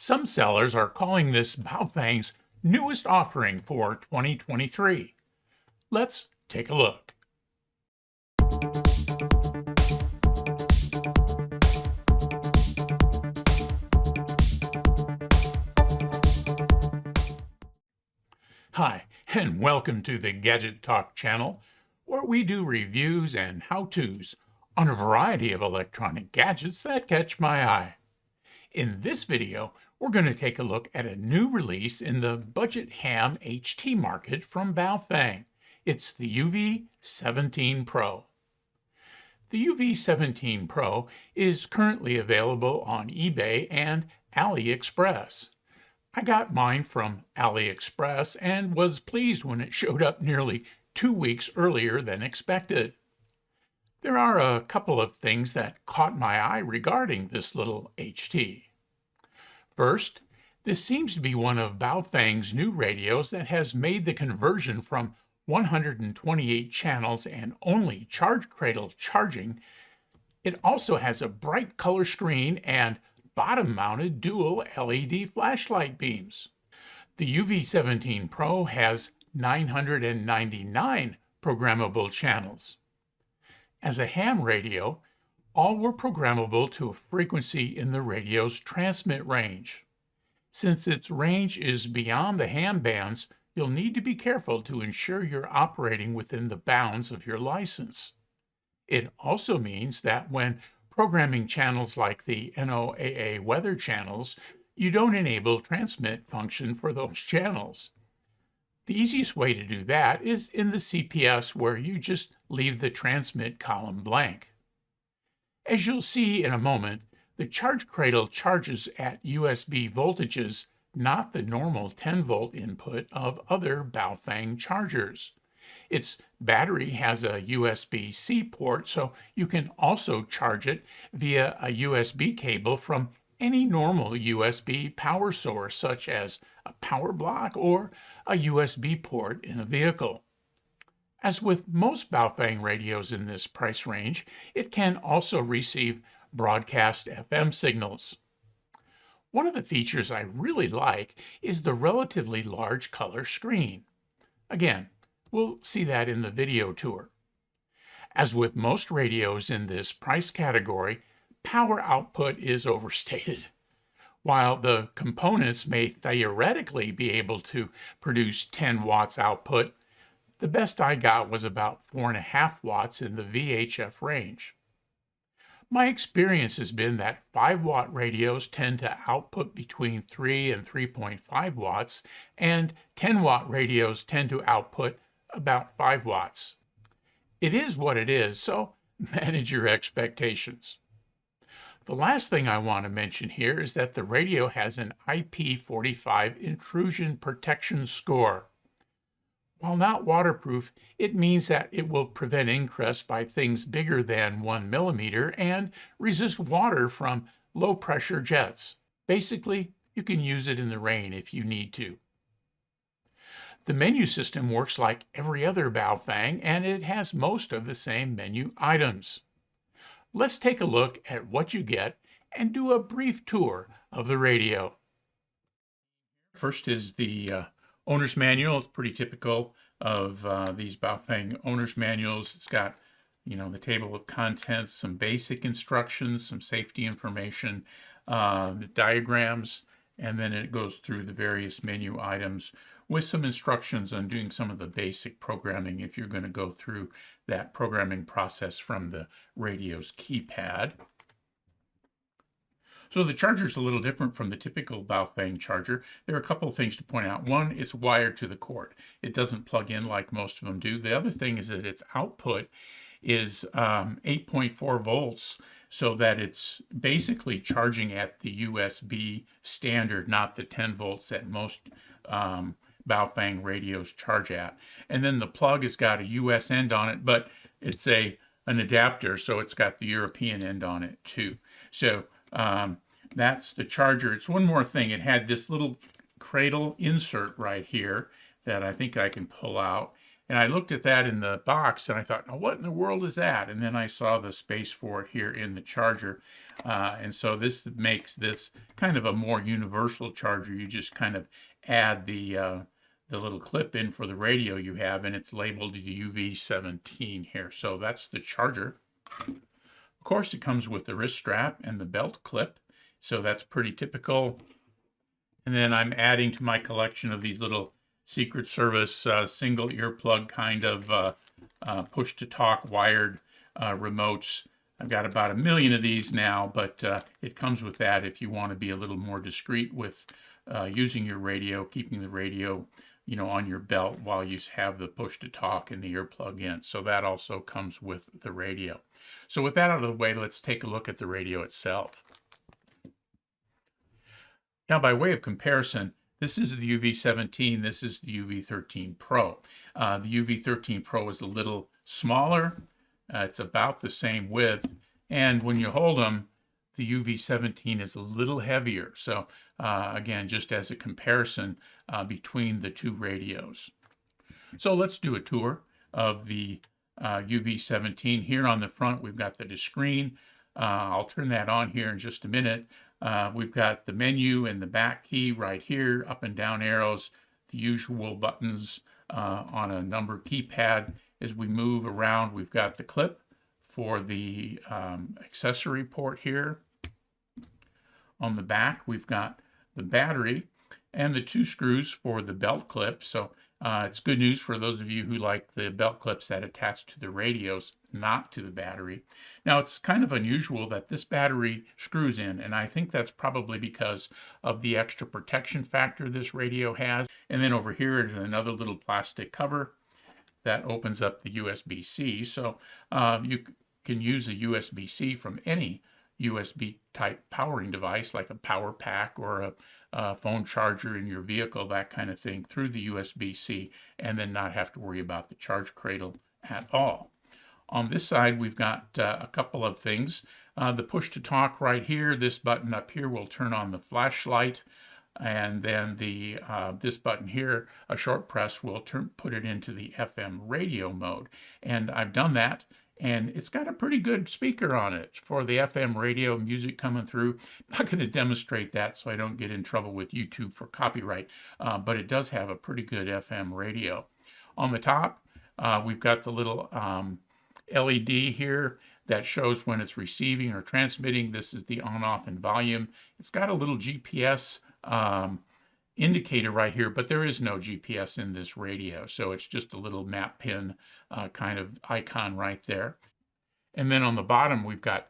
Some sellers are calling this BaoFeng's newest offering for 2023. Let's take a look. Hi, and welcome to the Gadget Talk channel, where we do reviews and how-tos on a variety of electronic gadgets that catch my eye. In this video, we're going to take a look at a new release in the budget ham HT market from BaoFeng. It's the UV-17Pro. The UV-17Pro is currently available on eBay and AliExpress. I got mine from AliExpress and was pleased when it showed up nearly 2 weeks earlier than expected. There are a couple of things that caught my eye regarding this little HT. First, this seems to be one of BaoFeng's new radios that has made the conversion from 128 channels and only charge cradle charging. It also has a bright color screen and bottom-mounted dual LED flashlight beams. The UV-17Pro has 999 programmable channels. As a ham radio, all were programmable to a frequency in the radio's transmit range. Since its range is beyond the ham bands, you'll need to be careful to ensure you're operating within the bounds of your license. It also means that when programming channels like the NOAA weather channels, you don't enable transmit function for those channels. The easiest way to do that is in the CPS, where you just leave the transmit column blank. As you'll see in a moment, the charge cradle charges at USB voltages, not the normal 10-volt input of other BaoFeng chargers. Its battery has a USB-C port, so you can also charge it via a USB cable from any normal USB power source, such as a power block or a USB port in a vehicle. As with most BaoFeng radios in this price range, it can also receive broadcast FM signals. One of the features I really like is the relatively large color screen. Again, we'll see that in the video tour. As with most radios in this price category, power output is overstated. While the components may theoretically be able to produce 10 watts output, the best I got was about 4.5 watts in the VHF range. My experience has been that 5-watt radios tend to output between 3 and 3.5 watts, and 10-watt radios tend to output about 5 watts. It is what it is, so manage your expectations. The last thing I want to mention here is that the radio has an IP45 intrusion protection score. While not waterproof, it means that it will prevent ingress by things bigger than 1 millimeter and resist water from low-pressure jets. Basically, you can use it in the rain if you need to. The menu system works like every other BaoFeng, and it has most of the same menu items. Let's take a look at what you get and do a brief tour of the radio. First is the owner's manual. It's pretty typical of these BaoFeng owner's manuals. It's got, the table of contents, some basic instructions, some safety information, the diagrams, and then it goes through the various menu items with some instructions on doing some of the basic programming if you're going to go through that programming process from the radio's keypad. So the charger is a little different from the typical BaoFeng charger. There are a couple of things to point out. One, it's wired to the cord. It doesn't plug in like most of them do. The other thing is that its output is 8.4 volts, so that it's basically charging at the USB standard, not the 10 volts that most BaoFeng radios charge at. And then the plug has got a US end on it, but it's an adapter, so it's got the European end on it too. So that's the charger. It's one more thing. It had this little cradle insert right here that I think I can pull out, And I looked at that in the box and I thought, oh, what in the world is that? And then I saw the space for it here in the charger. And so this makes this kind of a more universal charger. You just kind of add the little clip in for the radio you have, and it's labeled UV-17 here. So that's the charger. Of course, it comes with the wrist strap and the belt clip. So that's pretty typical. And then I'm adding to my collection of these little Secret Service single earplug kind of push-to-talk wired remotes. I've got about 1 million of these now, but it comes with that if you want to be a little more discreet with using your radio, keeping the radio, you know, on your belt while you have the push-to-talk and the earplug in. So that also comes with the radio. So with that out of the way, let's take a look at the radio itself. Now, by way of comparison, this is the UV-17, this is the UV-13Pro. The UV-13Pro is a little smaller. It's about the same width. And when you hold them, the UV-17 is a little heavier. So again, just as a comparison between the two radios. So let's do a tour of the UV-17. Here on the front, we've got the screen. I'll turn that on here in just a minute. We've got the menu and the back key right here, up and down arrows, the usual buttons on a number keypad. As we move around, we've got the clip for the accessory port here. On the back, we've got the battery and the 2 screws for the belt clip. So it's good news for those of you who like the belt clips that attach to the radios, not to the battery. Now, it's kind of unusual that this battery screws in, and I think that's probably because of the extra protection factor this radio has. And then over here is another little plastic cover that opens up the USB-C. So you can use a USB-C from any USB type powering device like a power pack or a phone charger in your vehicle, that kind of thing, through the USB-C, and then not have to worry about the charge cradle at all. On this side, we've got a couple of things. The push to talk right here, this button up here will turn on the flashlight, and then this button here, a short press, will put it into the FM radio mode. And I've done that. And it's got a pretty good speaker on it for the FM radio music coming through. I'm not going to demonstrate that so I don't get in trouble with YouTube for copyright, but it does have a pretty good FM radio. On the top, we've got the little LED here that shows when it's receiving or transmitting. This is the on, off, and volume. It's got a little GPS indicator right here, but there is no GPS in this radio, so it's just a little map pin kind of icon right there. And then on the bottom, we've got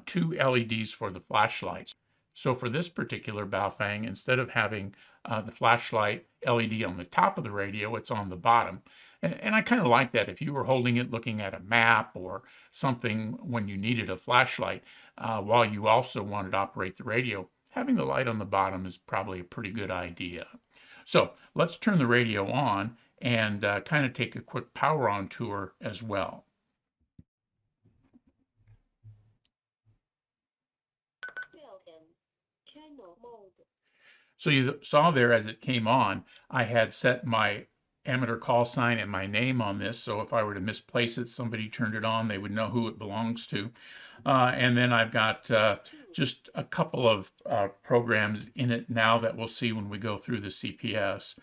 2 LEDs for the flashlights. So for this particular BaoFeng, instead of having the flashlight LED on the top of the radio, it's on the bottom. And I kind of like that. If you were holding it looking at a map or something when you needed a flashlight, while you also wanted to operate the radio, having the light on the bottom is probably a pretty good idea. So let's turn the radio on and kind of take a quick power on tour as well. So you saw there as it came on, I had set my amateur call sign and my name on this, so if I were to misplace it, somebody turned it on, they would know who it belongs to. And then I've got just a couple of programs in it now that we'll see when we go through the CPS.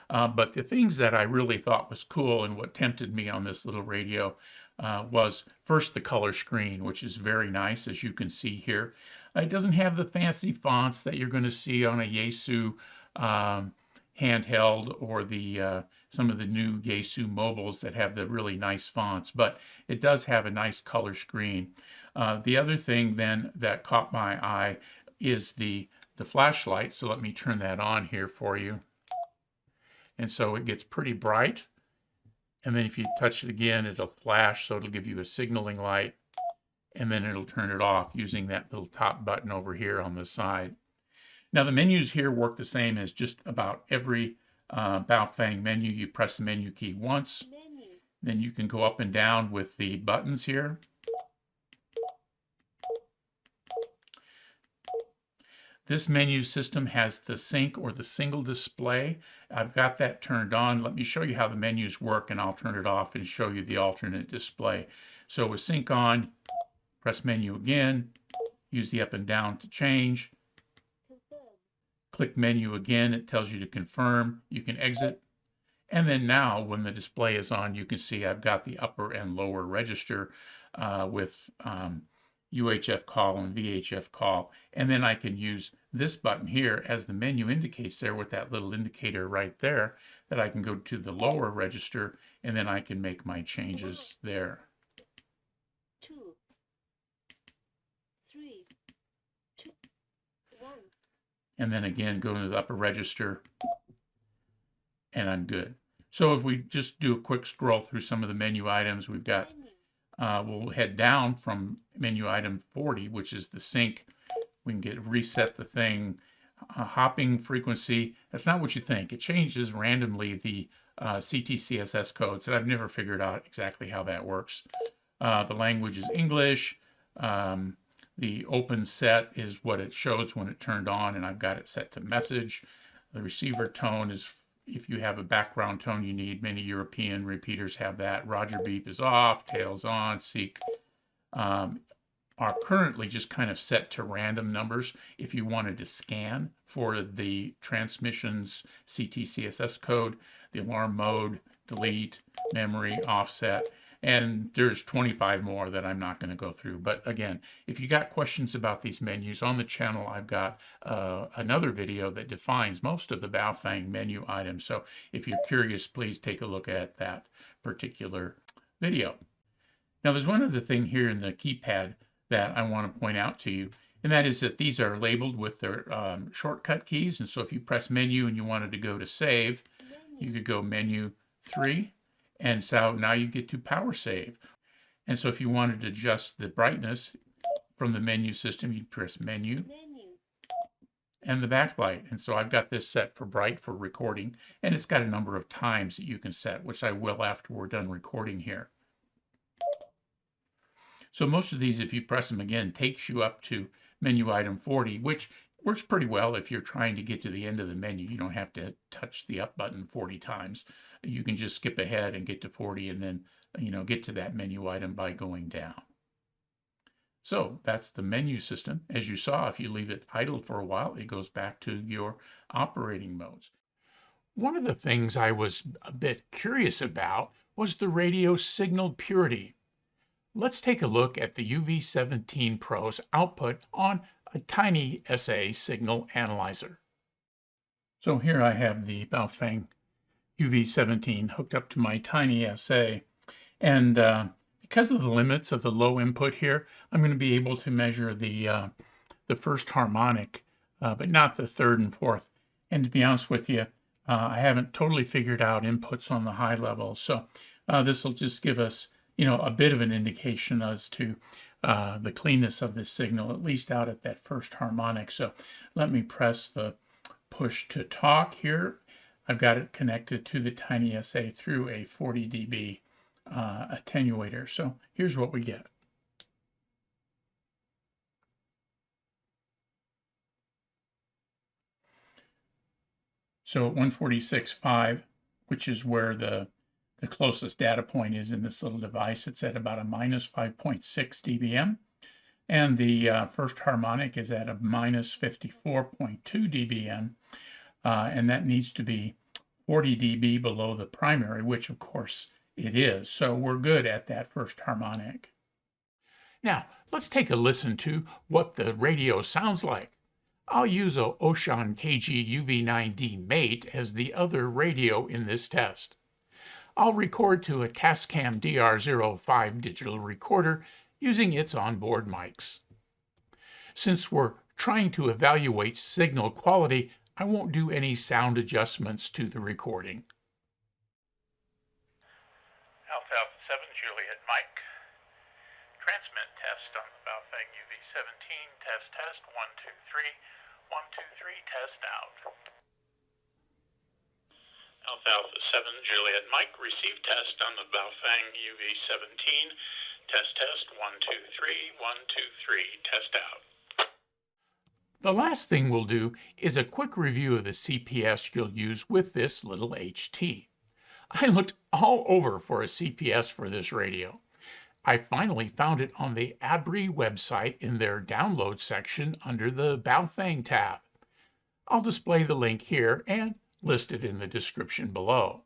But the things that I really thought was cool and what tempted me on this little radio was first the color screen, which is very nice, as you can see here. It doesn't have the fancy fonts that you're going to see on a Yaesu handheld or the some of the new Yaesu mobiles that have the really nice fonts, but it does have a nice color screen. The other thing then that caught my eye is the flashlight. So let me turn that on here for you. And so it gets pretty bright. And then if you touch it again, it'll flash, so it'll give you a signaling light. And then it'll turn it off using that little top button over here on the side. Now the menus here work the same as just about every BaoFeng menu. You press the menu key once, then you can go up and down with the buttons here. This menu system has the sync or the single display. I've got that turned on. Let me show you how the menus work, and I'll turn it off and show you the alternate display. So with sync on, press menu again, use the up and down to change. Click menu again, it tells you to confirm. You can exit. And then now when the display is on, you can see I've got the upper and lower register with UHF call and VHF call. And then I can use this button here as the menu indicates there with that little indicator right there, that I can go to the lower register and then I can make my changes there. 2, 3, 2, 1. And then again, go to the upper register and I'm good. So if we just do a quick scroll through some of the menu items, we've got, we'll head down from menu item 40, which is the sync. We can reset the thing, hopping frequency. That's not what you think. It changes randomly the CTCSS codes, and I've never figured out exactly how that works. The language is English. The open set is what it shows when it turned on, and I've got it set to message. The receiver tone is, if you have a background tone you need, many European repeaters have that. Roger beep is off, tails on, seek are currently just kind of set to random numbers. If you wanted to scan for the transmissions CTCSS code, the alarm mode, delete, memory, offset, and there's 25 more that I'm not going to go through. But again, if you got questions about these menus on the channel, I've got another video that defines most of the BaoFeng menu items. So if you're curious, please take a look at that particular video. Now there's one other thing here in the keypad that I want to point out to you, and that is that these are labeled with their shortcut keys. And so if you press menu and you wanted to go to save, you could go menu 3. And so now you get to power save. And so if you wanted to adjust the brightness from the menu system, you'd press menu and the backlight. And so I've got this set for bright for recording, and it's got a number of times that you can set, which I will after we're done recording here. So most of these, if you press them again, takes you up to menu item 40, which works pretty well if you're trying to get to the end of the menu. You don't have to touch the up button 40 times. You can just skip ahead and get to 40 and then, get to that menu item by going down. So that's the menu system. As you saw, if you leave it idle for a while, it goes back to your operating modes. One of the things I was a bit curious about was the radio signal purity. Let's take a look at the UV-17Pro's output on a tiny SA signal analyzer. So here I have the BaoFeng UV-17 hooked up to my tiny SA, and because of the limits of the low input here, I'm going to be able to measure the first harmonic, but not the third and fourth. And to be honest with you, I haven't totally figured out inputs on the high level, so this will just give us a bit of an indication as to the cleanness of this signal, at least out at that first harmonic. So let me press the push to talk here. I've got it connected to the tiny SA through a 40 dB attenuator. So here's what we get. So at 146.5, which is where the closest data point is in this little device, it's at about a minus 5.6 dBm. And the first harmonic is at a minus 54.2 dBm. And that needs to be 40 dB below the primary, which of course it is. So we're good at that first harmonic. Now, let's take a listen to what the radio sounds like. I'll use a Oshan KG UV9D Mate as the other radio in this test. I'll record to a Tascam DR05 digital recorder using its onboard mics. Since we're trying to evaluate signal quality, I won't do any sound adjustments to the recording. Alpha 7 Juliet Mike. Transmit test on the BaoFeng UV-17. Test 1, 2, 3. 1, 2, 3. Test out. Alpha 7 Juliet Mike. Receive test on the BaoFeng UV-17. Test 1, 2, 3. 1, 2, 3. Test out. The last thing we'll do is a quick review of the CPS you'll use with this little HT. I looked all over for a CPS for this radio. I finally found it on the ABRI website in their download section under the BaoFeng tab. I'll display the link here and list it in the description below.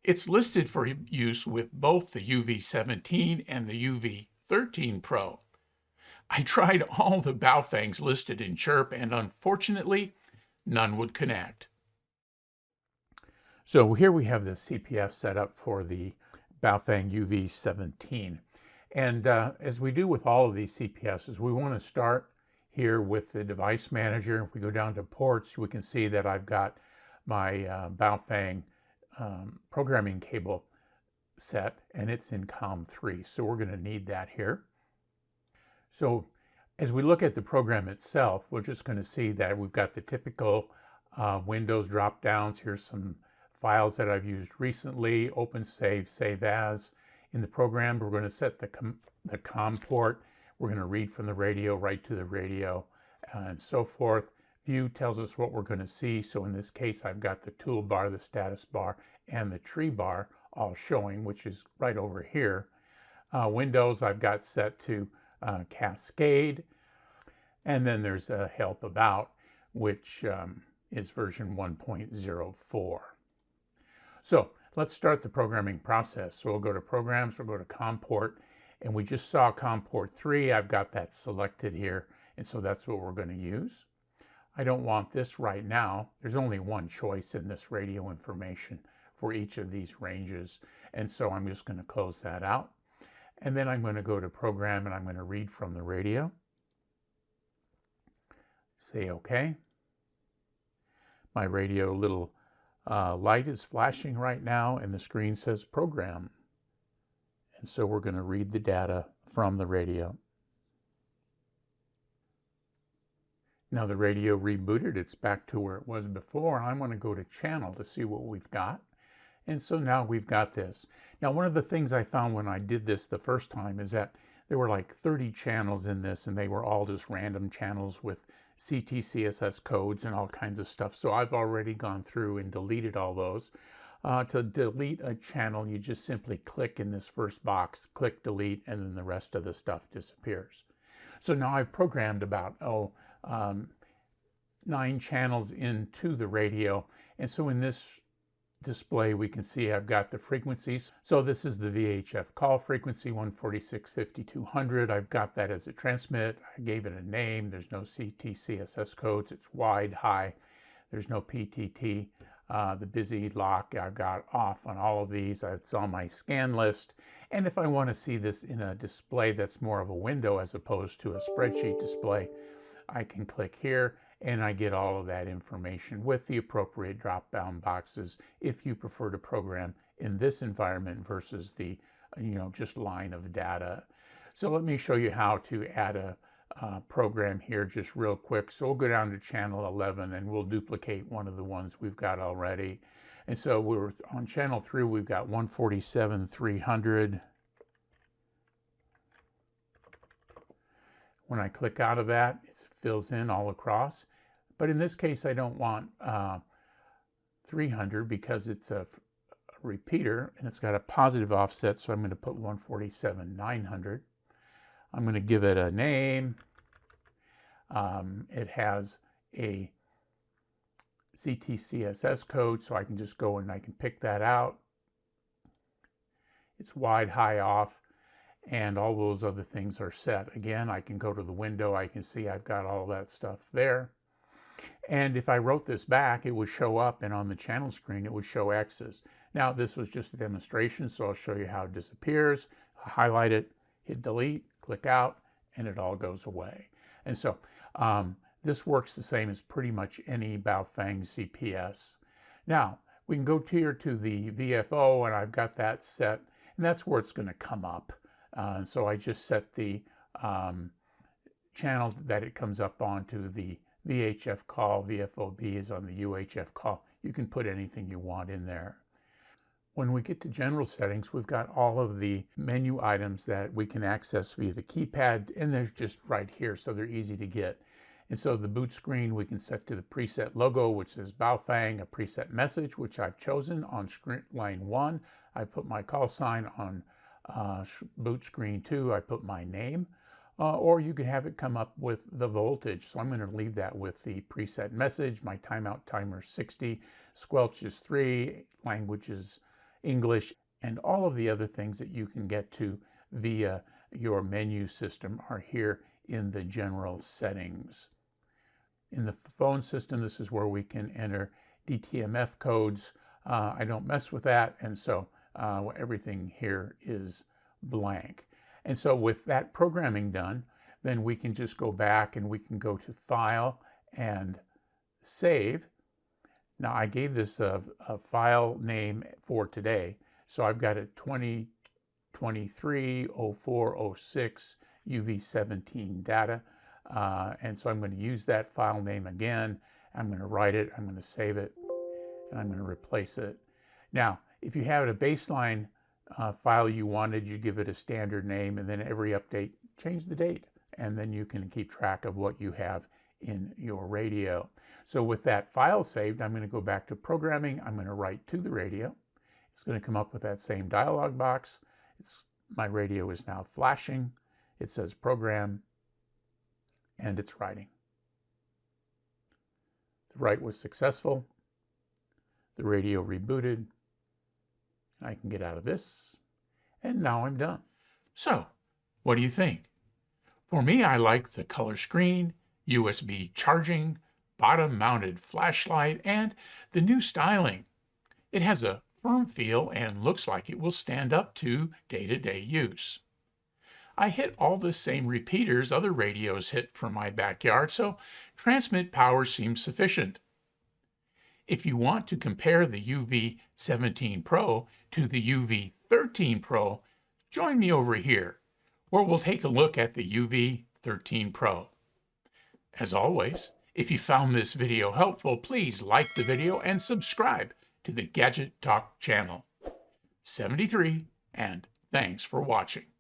It's listed for use with both the UV-17 and the UV-13Pro. I tried all the BaoFengs listed in Chirp, and unfortunately, none would connect. So here we have the CPS set up for the BaoFeng UV-17. And as we do with all of these CPSs, we want to start here with the device manager. If we go down to ports, we can see that I've got my BaoFeng programming cable set, and it's in COM3. So we're going to need that here. So as we look at the program itself, we're just going to see that we've got the typical Windows drop downs. Here's some files that I've used recently: open, save, save as. In the program, we're going to set the COM port. We're going to read from the radio, write to the radio, and so forth. View tells us what we're going to see. So in this case, I've got the toolbar, the status bar, and the tree bar all showing, which is right over here. Windows I've got set to Cascade, and then there's a help about, which is version 1.04. So let's start the programming process. So we'll go to Programs, we'll go to COM port, and we just saw COM port 3. I've got that selected here, and so that's what we're going to use. I don't want this right now. There's only one choice in this radio information for each of these ranges, and so I'm just going to close that out. And then I'm going to go to Program, and I'm going to read from the radio. Say OK. My radio little light is flashing right now, and the screen says Program. And so we're going to read the data from the radio. Now the radio rebooted. It's back to where it was before. I'm going to go to Channel to see what we've got. And so now we've got this. Now, one of the things I found when I did this the first time is that there were like 30 channels in this, and they were all just random channels with CTCSS codes and all kinds of stuff. So I've already gone through and deleted all those. To delete a channel, you just simply click in this first box, click delete, and then the rest of the stuff disappears. So now I've programmed about 9 channels into the radio. And so in this display, we can see I've got the frequencies. So this is the VHF call frequency, 146.5200. I've got that as a transmit. I gave it a name. There's no CTCSS codes. It's wide, high. There's no PTT. The busy lock I've got off on all of these. It's on my scan list. And if I want to see this in a display that's more of a window as opposed to a spreadsheet display, I can click here, and I get all of that information with the appropriate drop-down boxes if you prefer to program in this environment versus the just line of data. So let me show you how to add a program here just real quick. So we'll go down to channel 11, and we'll duplicate one of the ones we've got already. And so we're on channel 3, we've got 147.300. When I click out of that, it fills in all across. But in this case, I don't want 300 because it's a repeater and it's got a positive offset. So I'm going to put 147.900. I'm going to give it a name. It has a CTCSS code, so I can just go and I can pick that out. It's wide, high, off, and all those other things are set. Again, I can go to the window. I can see I've got all that stuff there. And if I wrote this back, it would show up, and on the channel screen, it would show X's. Now, this was just a demonstration, so I'll show you how it disappears. Highlight it, hit delete, click out, and it all goes away. And so this works the same as pretty much any BaoFeng CPS. Now, we can go here to the VFO, and I've got that set, and that's where it's going to come up. So I just set the channel that it comes up onto the VHF call. VFOB is on the UHF call. You can put anything you want in there. When we get to general settings, we've got all of the menu items that we can access via the keypad, and they're just right here, so they're easy to get. And so the boot screen we can set to the preset logo, which says BaoFeng, a preset message, which I've chosen on line 1. I put my call sign on boot screen 2. I put my name. Or you could have it come up with the voltage. So I'm going to leave that with the preset message. My timeout timer is 60, squelch is 3, language is English, and all of the other things that you can get to via your menu system are here in the general settings. In the phone system, this is where we can enter DTMF codes. I don't mess with that, and so everything here is blank. And so with that programming done, then we can just go back and we can go to File and Save. Now I gave this a file name for today, so I've got it 2023-04-06 UV-17 data. And so I'm going to use that file name again. I'm going to write it, I'm going to save it, and I'm going to replace it. Now, if you have a baseline file you wanted, you give it a standard name, and then every update, change the date, and then you can keep track of what you have in your radio. So with that file saved, I'm going to go back to programming. I'm going to write to the radio. It's going to come up with that same dialog box. My radio is now flashing. It says program, and it's writing. The write was successful. The radio rebooted. I can get out of this, and now I'm done. So, what do you think? For me, I like the color screen, USB charging, bottom-mounted flashlight, and the new styling. It has a firm feel and looks like it will stand up to day-to-day use. I hit all the same repeaters other radios hit for my backyard, so transmit power seems sufficient. If you want to compare the UV-17Pro to the UV-13Pro, join me over here, where we'll take a look at the UV-13Pro. As always, if you found this video helpful, please like the video and subscribe to the Gadget Talk channel. 73, and thanks for watching.